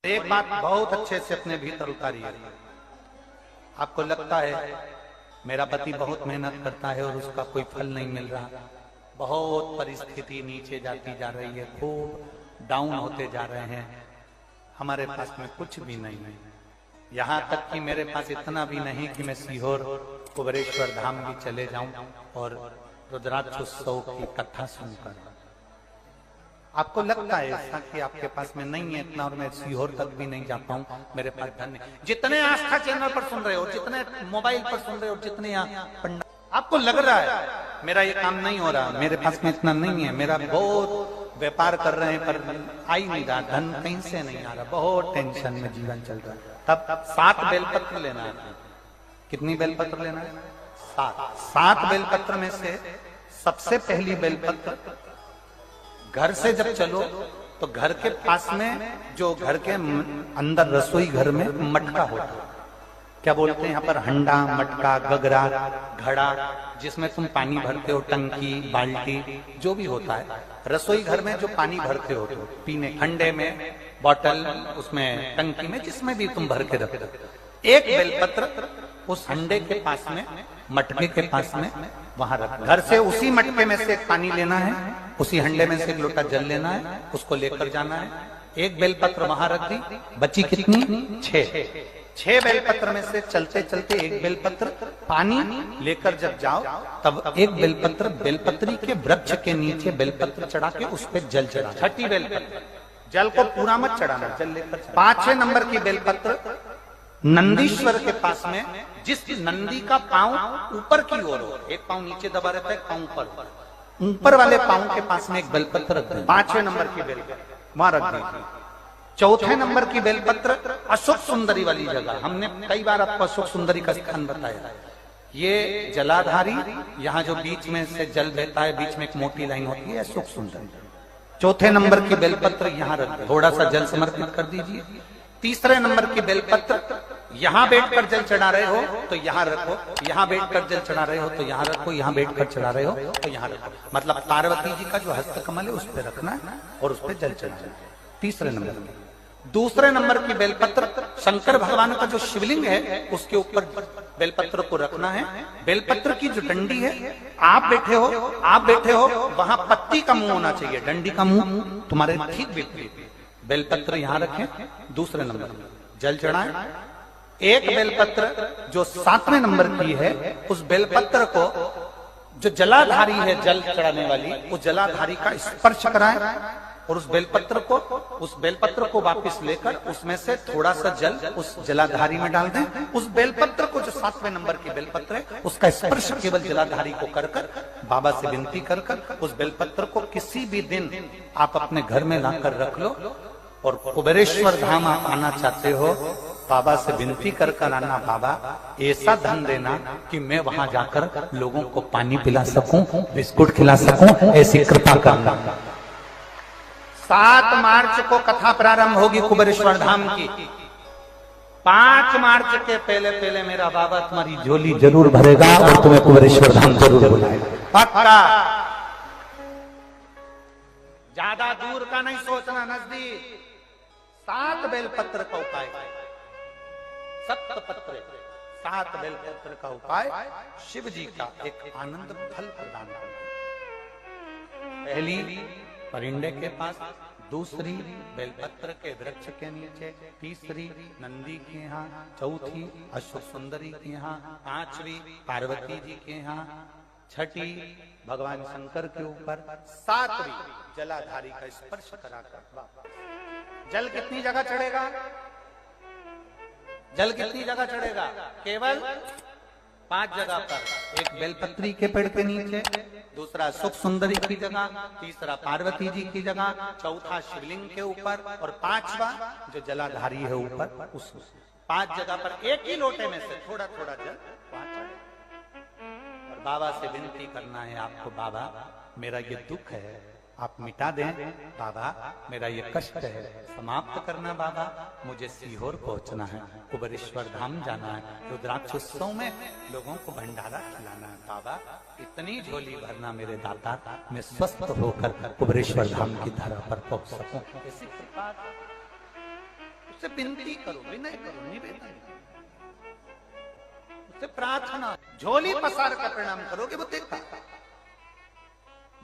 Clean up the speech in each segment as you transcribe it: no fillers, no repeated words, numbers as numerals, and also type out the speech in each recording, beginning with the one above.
एक बात बहुत अच्छे से अपने भीतर उतारिए। आपको लगता है मेरा पति बहुत मेहनत करता है और उसका कोई फल नहीं मिल रहा, बहुत परिस्थिति नीचे जाती जा रही है, खूब डाउन होते जा रहे हैं, हमारे पास में कुछ भी नहीं है। यहाँ तक कि मेरे पास इतना भी नहीं कि मैं सीहोर कुबेरेश्वर धाम भी चले जाऊं और रुद्राक्षोत्सव की कथा सुनकर। आपको लगता है ऐसा कि आपके पास में नहीं है इतना और मैं सीहोर तक भी नहीं जा पाऊं, मेरे पास धन नहीं। जितने आस्था चैनल पर सुन रहे हो, जितने मोबाइल पर सुन रहे हो, जितने पंडित, आपको लग रहा है मेरा ये काम नहीं हो रहा, मेरे पास में इतना नहीं है, मेरा बहुत व्यापार कर रहे हैं पर आ ही नहीं रहा, धन कहीं से नहीं आ रहा, बहुत टेंशन में जीवन चल रहा है। तब 7 बेलपत्र लेना है। कितनी बेलपत्र लेना है? 7 बेलपत्र में से सबसे पहली बेलपत्र, घर से जब चलो तो घर के पास में जो घर के अंदर रसोई घर में मटका होता है, क्या बोलते हैं यहाँ पर, हंडा, मटका, गगरा, घड़ा, जिसमें तुम पानी भरते हो, टंकी, बाल्टी, जो भी होता है रसोई घर में जो पानी भरते हो तो पीने, हंडे में, बॉटल, उसमें टंकी में, जिसमें भी तुम भर के रखते हो, एक बेलपत्र उस हंडे के पास में, मटके के पास में वहां रख। घर से उसी मटके में से पानी लेना है, उसी हंडे में से एक लोटा जल लेना है, उसको लेकर जाना है। एक बेलपत्र वहां रख दी, बची कितनी? 6 बेलपत्र में से चलते चलते एक बेलपत्र पानी लेकर जब जाओ तब एक बेलपत्र बेलपत्री के वृक्ष के नीचे बेलपत्र चढ़ा के उस पर जल चढ़ा। 6ठी बेलपत्र, जल को पूरा मत चढ़ाना, जल लेकर। 5वें नंबर की बेलपत्र नंदीश्वर के पास में, जिस नंदी का पांव ऊपर की ओर हो, एक पांव नीचे दबा रहता है, पांव ऊपर वाले पांव के पास में एक बेलपत्र रख दें। 5वें नंबर की बेलपत्र वहां रख दी। 4थे नंबर की बेलपत्र अशोक सुंदरी वाली जगह, हमने कई बार आपको अशोक सुंदरी का स्थान बताया। ये जलाधारी, यहाँ जो बीच में से जल बहता है, बीच में एक मोटी लाइन होती है, अशोक सुंदरी। 4थे नंबर की बेलपत्र यहाँ रख दे, थोड़ा सा जल समर्पित कर दीजिए। 3रे नंबर की बेलपत्र, यहाँ बैठकर जल चढ़ा रहे हो तो यहाँ रखो, यहाँ बैठकर जल चढ़ा रहे हो तो यहाँ रखो, यहाँ बैठकर चढ़ा रहे हो तो यहाँ रखो, मतलब पार्वती जी का जो हस्तकमल है उस पर रखना है और उस पर जल चढ़ाना। 3रे नंबर की। 2रे नंबर की बेलपत्र शंकर भगवान का जो शिवलिंग है उसके ऊपर बेलपत्र को रखना है। बेलपत्र की जो डंडी है, आप बैठे हो वहां पत्ती का मुंह होना चाहिए, डंडी का मुंह तुम्हारे ठीक विपरीत। बेलपत्र यहाँ रखें। 2रे नंबर जल चढ़ाएं। एक बेलपत्र जो 7वें नंबर की है, उस बेलपत्र को जो जलाधारी है, जल चढ़ाने वाली, उस जलाधारी का स्पर्श कराएं और उस बेलपत्र को वापस लेकर उसमें से थोड़ा सा जल उस जलाधारी में डाल दें। उस बेलपत्र को जो 7वें नंबर की बेलपत्र है उसका स्पर्श केवल जलाधारी को कर बाबा से विनती कर उस बेलपत्र को किसी भी दिन आप अपने घर में लाकर रख लो और कुबेरेश्वर धाम आप आना चाहते हो, बाबा से विनती कर आना, बाबा ऐसा धन देना कि मैं वहां जाकर लोगों को पानी पिला सकूं, बिस्कुट खिला सकूं, ऐसी कृपा करना। 7 मार्च को कथा प्रारंभ होगी कुबेरेश्वर धाम की। 5 मार्च के पहले मेरा बाबा तुम्हारी झोली जरूर भरेगा और तुम्हें कुबेरेश्वर धाम जरूर बुलाएगा, पक्का। ज्यादा दूर का नहीं सोचना, नजदीक। 7 बेलपत्र का उपाय, 7 बेलपत्र का उपाय शिव जी का एक आनंद फल प्रदान करना। पहली परिंदे के पास, 2री बेलपत्र के वृक्ष के नीचे, 3री नंदी के यहाँ, 4थी अशोक सुंदरी के यहाँ, 5वीं पार्वती जी के यहाँ, 6ठी भगवान शंकर के ऊपर, 7वीं जलाधारी का स्पर्श कराकर। जल कितनी जगह चढ़ेगा? जल कितनी जगह चढ़ेगा? केवल 5 जगह पर। एक बेलपत्री के पेड़ के नीचे, 2रा सुख सुंदरी की जगह, 3रा पार्वती जी की जगह, 4था शिवलिंग के ऊपर और 5वां जो जलाधारी है ऊपर, उस 5 जगह पर एक ही लोटे में से थोड़ा थोड़ा जल वहां चढ़े और बाबा से विनती करना है आपको, बाबा मेरा ये दुख है आप मिटा दें, बाबा मेरा ये कष्ट है समाप्त करना, बाबा मुझे सीहोर पहुंचना है, कुबेरेश्वर धाम जाना है, रुद्राक्षोत्सव में लोगों को भंडारा खिलाना है, बाबा इतनी झोली भरना मेरे दाता, मैं स्वस्थ होकर कुबेरेश्वर धाम की धरा पर पहुंच सकूं। उससे विनती करो, विनय करो, निवेदन, उससे प्रार्थना, झोली पसार कर प्रणाम करोगे, वो देखा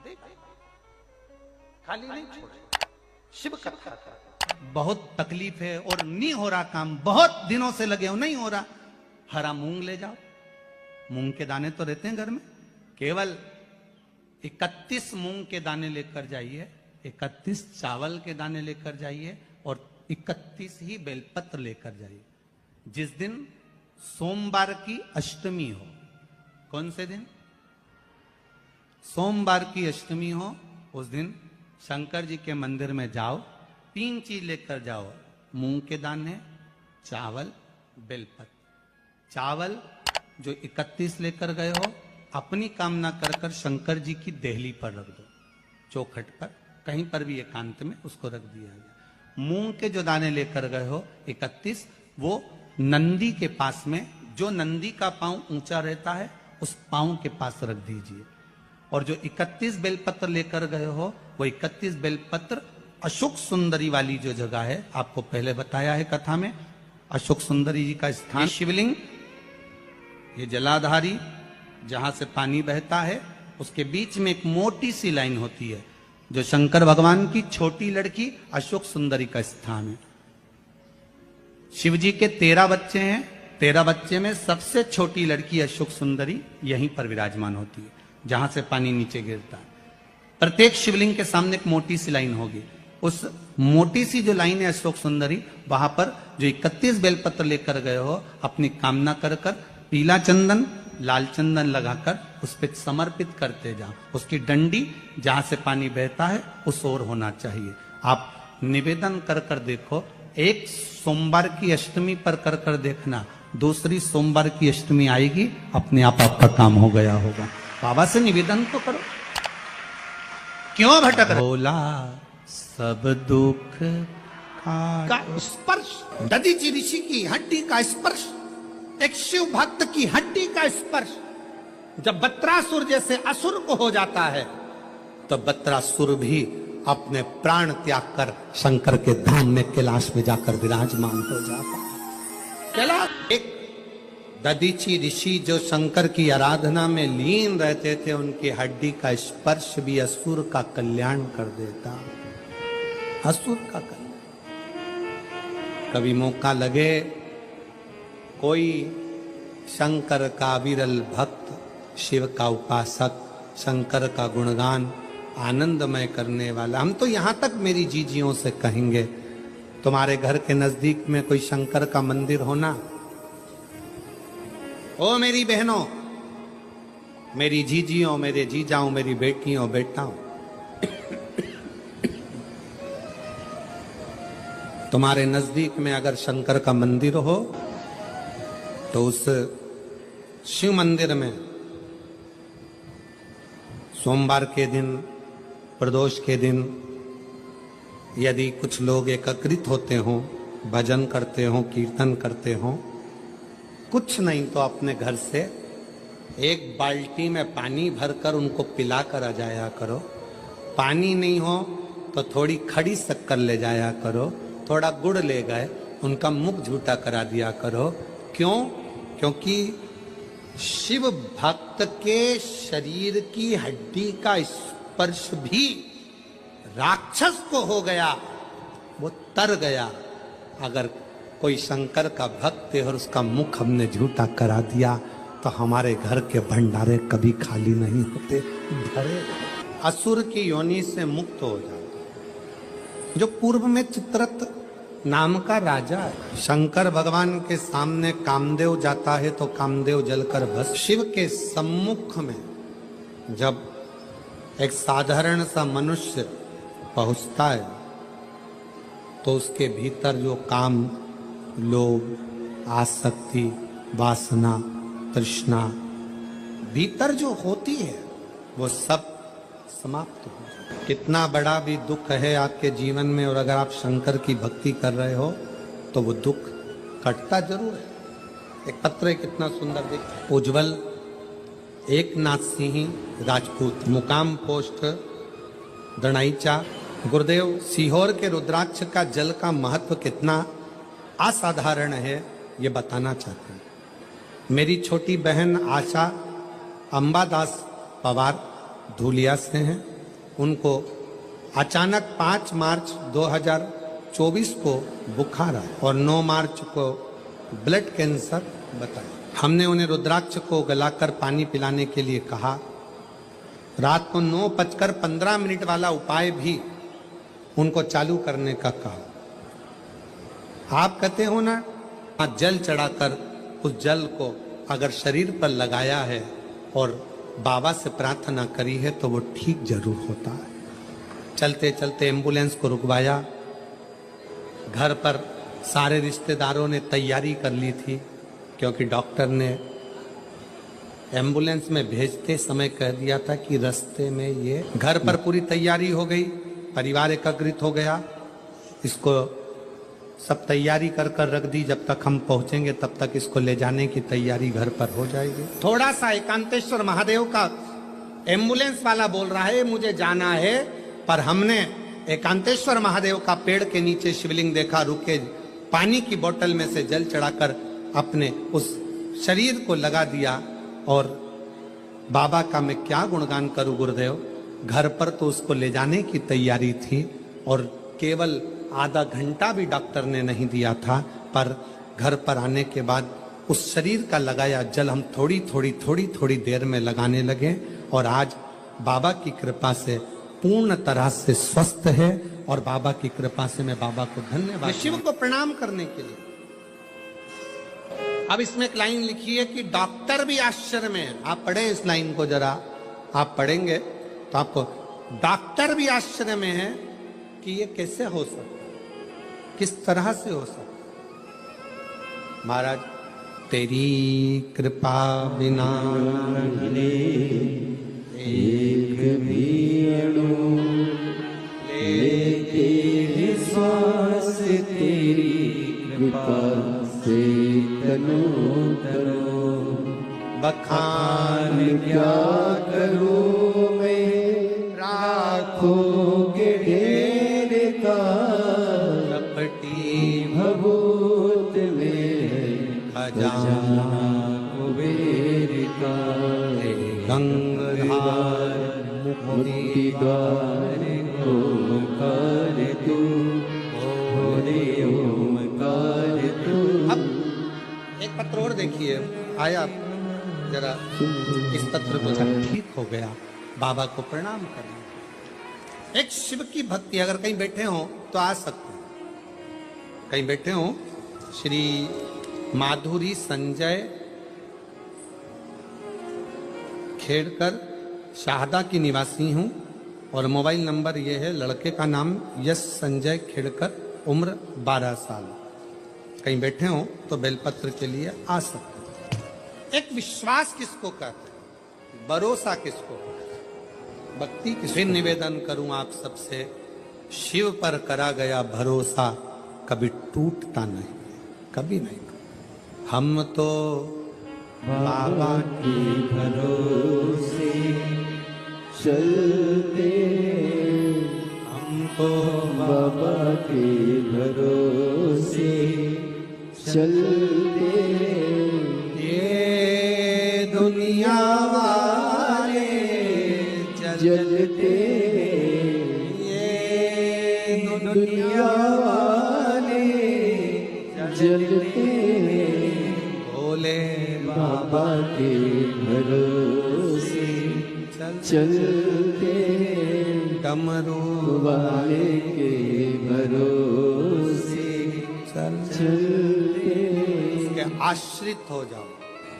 देख, खाली नहीं छोड़े। शिव कथा बहुत तकलीफ है और नहीं हो रहा काम, बहुत दिनों से लगे हो, नहीं हो रहा, हरा मूंग ले जाओ। मूंग के दाने तो रहते हैं घर में, केवल 31 मूंग के दाने लेकर जाइए, 31 चावल के दाने लेकर जाइए और 31 ही बेलपत्र लेकर जाइए। जिस दिन सोमवार की अष्टमी हो, कौन से दिन? सोमवार की अष्टमी हो, उस दिन शंकर जी के मंदिर में जाओ, 3 चीज लेकर जाओ, मूंग के दाने, चावल, बेलपत्र। चावल जो 31 लेकर गए हो, अपनी कामना कर कर शंकर जी की देहली पर रख दो, चौखट पर, कहीं पर भी एकांत में उसको रख दिया गया। मूंग के जो दाने लेकर गए हो 31, वो नंदी के पास में, जो नंदी का पांव ऊंचा रहता है उस पांव के पास रख दीजिए। और जो 31 बेलपत्र लेकर गए हो, वो 31 बेलपत्र अशोक सुंदरी वाली जो जगह है, आपको पहले बताया है कथा में, अशोक सुंदरी जी का स्थान, शिवलिंग, ये जलाधारी जहां से पानी बहता है, उसके बीच में एक मोटी सी लाइन होती है, जो शंकर भगवान की छोटी लड़की अशोक सुंदरी का स्थान है। शिव जी के 13 बच्चे हैं, 13 बच्चे में सबसे छोटी लड़की अशोक सुंदरी यहीं पर विराजमान होती है, जहां से पानी नीचे गिरता है। प्रत्येक शिवलिंग के सामने एक मोटी सी लाइन होगी, उस मोटी सी जो लाइन है अशोक सुंदरी, वहां पर जो 31 बेलपत्र लेकर गए हो, अपनी कामना कर कर पीला चंदन, लाल चंदन लगाकर उस पर समर्पित करते जाओ। उसकी डंडी जहां से पानी बहता है उस ओर होना चाहिए। आप निवेदन कर कर देखो, एक सोमवार की अष्टमी पर कर कर देखना, दूसरी सोमवार की अष्टमी आएगी, अपने आप आपका काम हो गया होगा। बाबा से निवेदन तो करो, क्यों भटक रहे? भोला सब दुख का स्पर्श, दधीचि ऋषि की हड्डी का स्पर्श, एक शिव भक्त की हड्डी का स्पर्श, जब बत्रासुर जैसे असुर को हो जाता है, तो बत्रासुर भी अपने प्राण त्याग कर शंकर के धाम में कैलाश में जाकर विराजमान हो जाता है। कैलाश, एक दधीचि ऋषि जो शंकर की आराधना में लीन रहते थे, उनकी हड्डी का स्पर्श भी असुर का कल्याण कर देता, असुर का कल्याण। कभी मौका लगे, कोई शंकर का विरल भक्त, शिव का उपासक, शंकर का गुणगान आनंदमय करने वाला, हम तो यहां तक मेरी जीजियों से कहेंगे, तुम्हारे घर के नजदीक में कोई शंकर का मंदिर होना, ओ मेरी बहनों, मेरी जीजियों, मेरे जीजाओं, मेरी बेटियों, बेटाओं, तुम्हारे नजदीक में अगर शंकर का मंदिर हो, तो उस शिव मंदिर में सोमवार के दिन, प्रदोष के दिन, यदि कुछ लोग एकत्रित होते हों, भजन करते हों, कीर्तन करते हों, कुछ नहीं तो अपने घर से एक बाल्टी में पानी भरकर उनको पिला कर आ जाया करो। पानी नहीं हो तो थोड़ी खड़ी शक्कर ले जाया करो, थोड़ा गुड़ ले गए, उनका मुख झूठा करा दिया करो। क्यों? क्योंकि शिव भक्त के शरीर की हड्डी का स्पर्श भी राक्षस को हो गया, वो तर गया। अगर कोई शंकर का भक्त है और उसका मुख हमने झूठा करा दिया, तो हमारे घर के भंडारे कभी खाली नहीं होते, भरे। असुर की योनि से मुक्त हो जाता। जो पूर्व में चित्ररथ नाम का राजा है, शंकर भगवान के सामने कामदेव जाता है तो कामदेव जलकर भस्म। शिव के सम्मुख में जब एक साधारण सा मनुष्य पहुंचता है, तो उसके भीतर जो काम, लोभ, आसक्ति, वासना, तृष्णा भीतर जो होती है, वो सब समाप्त हो जाए। कितना बड़ा भी दुख है आपके जीवन में, और अगर आप शंकर की भक्ति कर रहे हो तो वो दुख कटता जरूर है। एक पत्र कितना सुंदर दिख, उज्जवल एकनाथ सिंह राजपूत, मुकाम पोस्ट दणाईचा, गुरुदेव। सीहोर के रुद्राक्ष का जल का महत्व कितना, असाधारण है, ये बताना चाहते हैं। मेरी छोटी बहन आशा अंबादास पवार धूलिया से हैं। उनको अचानक 5 मार्च 2024 को बुखार आया और 9 मार्च को ब्लड कैंसर बताया। हमने उन्हें रुद्राक्ष को गलाकर पानी पिलाने के लिए कहा। रात को 9:15 वाला उपाय भी उनको चालू करने का कहा। आप कहते हो ना, जल चढ़ाकर उस जल को अगर शरीर पर लगाया है और बाबा से प्रार्थना करी है तो वो ठीक जरूर होता है। चलते चलते एम्बुलेंस को रुकवाया। घर पर सारे रिश्तेदारों ने तैयारी कर ली थी, क्योंकि डॉक्टर ने एम्बुलेंस में भेजते समय कह दिया था कि रास्ते में ये। घर पर पूरी तैयारी हो गई, परिवार एकत्रित हो गया। इसको सब तैयारी कर कर रख दी, जब तक हम पहुंचेंगे तब तक इसको ले जाने की तैयारी घर पर हो जाएगी। थोड़ा सा एकांतेश्वर महादेव का एम्बुलेंस वाला बोल रहा है मुझे जाना है, पर हमने एकांतेश्वर महादेव का पेड़ के नीचे शिवलिंग देखा, रुके, पानी की बोतल में से जल चढ़ाकर अपने उस शरीर को लगा दिया। और बाबा का मैं क्या गुणगान करूं गुरुदेव, घर पर तो उसको ले जाने की तैयारी थी और केवल आधा घंटा भी डॉक्टर ने नहीं दिया था, पर घर पर आने के बाद उस शरीर का लगाया जल हम थोड़ी देर में लगाने लगे और आज बाबा की कृपा से पूर्ण तरह से स्वस्थ है। और बाबा की कृपा से मैं बाबा को धन्यवाद, शिव को प्रणाम करने के लिए। अब इसमें एक लाइन लिखी है कि डॉक्टर भी आश्चर्य में है। आप पढ़े इस लाइन को जरा, आप पढ़ेंगे तो आपको, डॉक्टर भी आश्चर्य में है कि ये कैसे हो सकता, किस तरह से हो सकता। महाराज, तेरी कृपा बिना एक भी अणु लेते श्वास तेरी कृपा से तनो तनो। बखान क्या करूं मैं, राखोगे ढेर का, लपटी भभूत में खजाना कुबेर का। गंगाधर मुक्ति द्वार ओंकार तू, भोले ओंकार तू। अब एक पत्र और देखिए, आया जरा इस पत्र को ठीक हो गया, बाबा को प्रणाम करना। एक शिव की भक्ति, अगर कहीं बैठे हो तो आ सकते हैं, कहीं बैठे हो। श्री माधुरी संजय खेड़कर, शाहदा की निवासी हूं और मोबाइल नंबर ये है, लड़के का नाम यश संजय खेड़कर, उम्र 12 साल। कहीं बैठे हो तो बेलपत्र के लिए आ सकते हैं। एक विश्वास किसको कहते हैं, भरोसा किसको कहते हैं, भक्ति किसको। निवेदन करूं आप सबसे, शिव पर करा गया भरोसा कभी टूटता नहीं, कभी नहीं। हम तो बाबा के भरोसे चलते, हमको बाबा के भरोसे चलते। ये दुनिया वाले जलते, ये दुनिया वाले जलते, भोले बाबा के भरोसे चलते, डमरू वाले के भरोसे चलते। उसके आश्रित हो जाओ,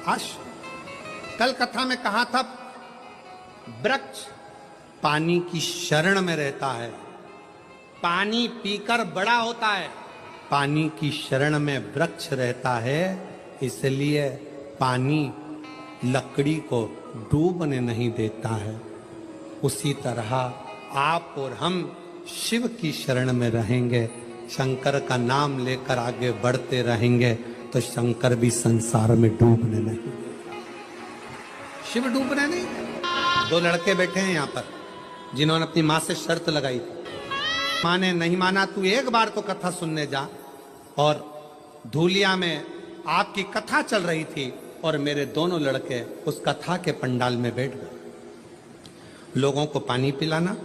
आश्रित। कल कथा में कहा था, वृक्ष पानी की शरण में रहता है, पानी पीकर बड़ा होता है। पानी की शरण में वृक्ष रहता है, इसलिए पानी लकड़ी को डूबने नहीं देता है। उसी तरह आप और हम शिव की शरण में रहेंगे, शंकर का नाम लेकर आगे बढ़ते रहेंगे, तो शंकर भी संसार में डूबने नहीं, शिव डूबने नहीं। 2 लड़के बैठे हैं यहाँ पर, जिन्होंने अपनी माँ से शर्त लगाई थी। माँ ने नहीं माना, तू एक बार तो कथा सुनने जा। और धूलिया में आपकी कथा चल रही थी और मेरे दोनों लड़के उस कथा के पंडाल में बैठ गए। लोगों को पानी पिलाना,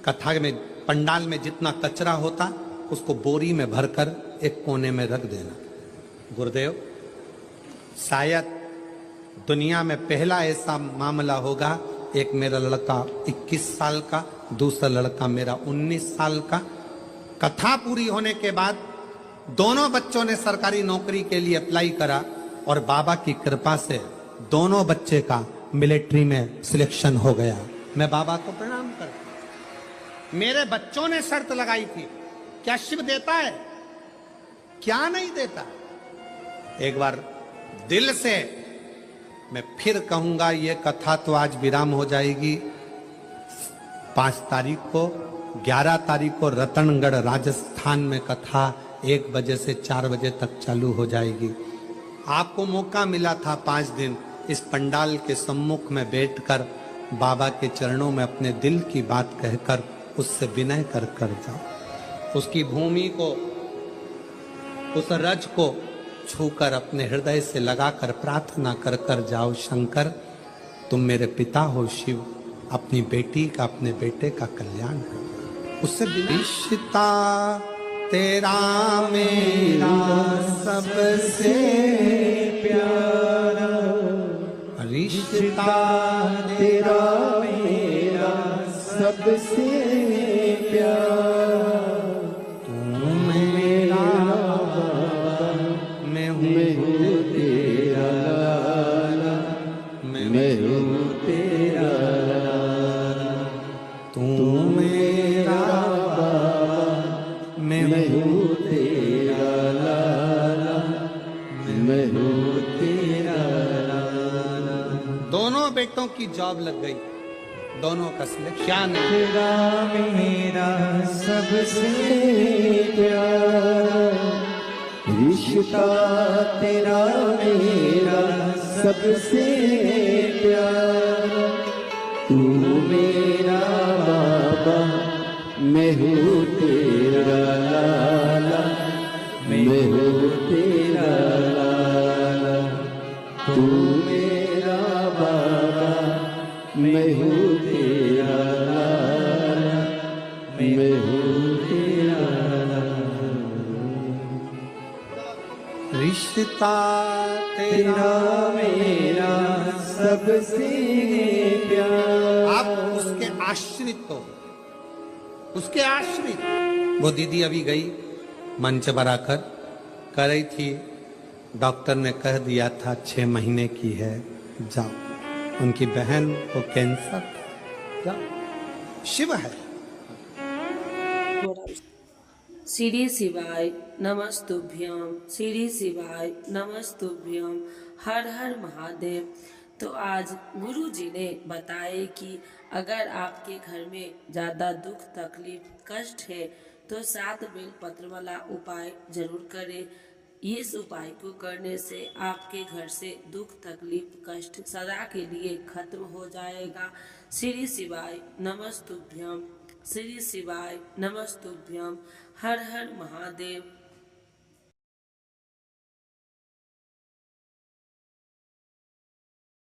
कथा में पंडाल में जितना कचरा होता उसको बोरी में भरकर एक कोने में रख देना। गुरुदेव, शायद दुनिया में पहला ऐसा मामला होगा, एक मेरा लड़का 21 साल का, दूसरा लड़का मेरा 19 साल का। कथा पूरी होने के बाद दोनों बच्चों ने सरकारी नौकरी के लिए अप्लाई करा और बाबा की कृपा से दोनों बच्चे का मिलिट्री में सिलेक्शन हो गया। मैं बाबा को प्रणाम करता। मेरे बच्चों ने शर्त लगाई थी, क्या शिव देता है? क्या नहीं देता? एक बार दिल से मैं फिर कहूंगा, ये कथा तो आज विराम हो जाएगी। 5 तारीख को, 11 तारीख को रतनगढ़ राजस्थान में कथा 1 बजे से 4 बजे तक चालू हो जाएगी। आपको मौका मिला था 5 दिन इस पंडाल के सम्मुख में बैठकर बाबा के चरणों में अपने दिल की बात कहकर उससे विनय कर जाओ। उसकी भूमि को, उस रज को छूकर अपने हृदय से लगाकर प्रार्थना कर कर जाओ, शंकर तुम मेरे पिता हो शिव, अपनी बेटी का, अपने बेटे का कल्याण करो। उससे रिश्ता तेरा मेरा सबसे प्यारा, रिश्ता तेरा मेरा सबसे प्यारा, तू मेरा बाबा, मैं हूँ तेरा लाला, मैं हूँ तेरा लाला, तू मेरा बाबा, मैं हूँ तेरा लाला, मैं हूँ तेरा लाला। दोनों बेटों की जॉब लग गई, दोनों का सिलेक्शन। तेरा मेरा सबसे प्यारा, रिश्ता तेरा मेरा सबसे प्यारा, तू मेरा बाबा, मैं हूँ तेरा लाला, मैं हूँ तेरा लाला, तू मेरा बाबा, मैं हूँ तेरा लाला, मैं हूँ तेरा लाला। रिश्ता तेरा मेरा सबसे प्यारा। आप उसके आश्रित हो, उसके आश्रित। वो दीदी अभी गई मंच पर आकर कह रही थी, डॉक्टर ने कह दिया था 6 महीने की है, जाओ। उनकी बहन को कैंसर, जाओ, शिव है। श्री शिवाय नमस्तुभ्यम, श्री शिवाय नमस्तुभ्यम, हर हर महादेव। तो आज गुरु जी ने बताए कि अगर आपके घर में ज़्यादा दुख तकलीफ कष्ट है तो 7 बेल पत्र वाला उपाय जरूर करें। इस उपाय को करने से आपके घर से दुख तकलीफ कष्ट सदा के लिए खत्म हो जाएगा। श्री शिवाय नमस्तुभ्यम, श्री शिवाय नमस्तुभ्यम, हर हर महादेव।